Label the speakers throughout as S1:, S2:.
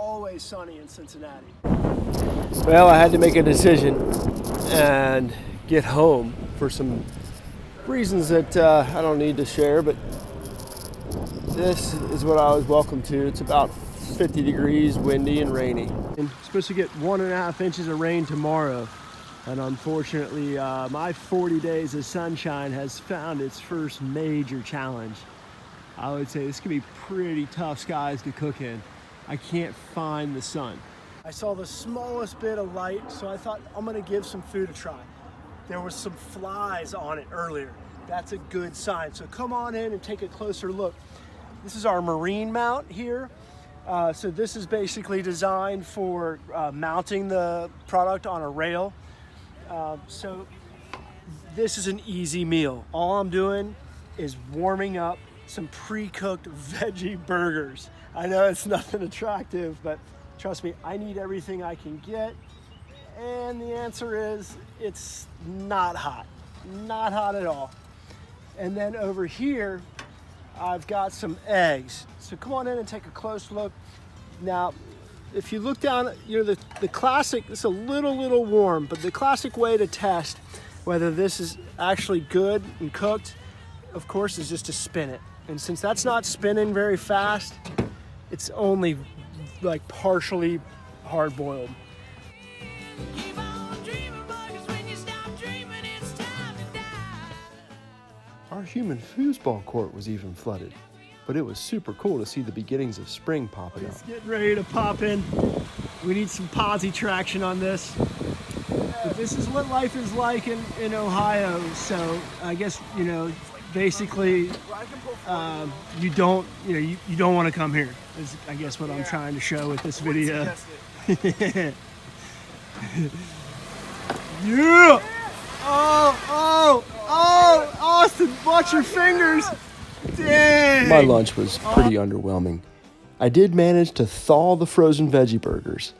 S1: always sunny in Cincinnati.
S2: Well, I had to make a decision and get home for some reasons that I don't need to share, but this is what I was welcome to. It's about 50 degrees, windy and rainy. And supposed to get 1.5 inches of rain tomorrow. And unfortunately, my 40 days of sunshine has found its first major challenge. I would say this could be pretty tough skies to cook in. I can't find the sun.
S1: I saw the smallest bit of light, so I thought I'm gonna give some food a try. There was some flies on it earlier. That's a good sign. So come on in and take a closer look. This is our marine mount here. So this is basically designed for mounting the product on a rail. So this is an easy meal. All I'm doing is warming up some pre-cooked veggie burgers. I know it's nothing attractive, but trust me, I need everything I can get. And the answer is, it's not hot. Not hot at all. And then over here, I've got some eggs. So come on in and take a close look. Now, if you look down, the classic, it's a little warm, but the classic way to test whether this is actually good and cooked, of course, is just to spin it. And since that's not spinning very fast, it's only like partially hard boiled.
S2: Our human foosball court was even flooded, but it was super cool to see the beginnings of spring popping up.
S1: It's getting ready to pop in. We need some posi traction on this. But this is what life is like in Ohio. So I guess, basically you don't want to come here is I guess what I'm trying to show with this video. Yeah! Oh, Austin, watch your fingers. Dang.
S2: My lunch was pretty underwhelming. I did manage to thaw the frozen veggie burgers,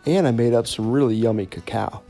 S2: and I made up some really yummy cacao.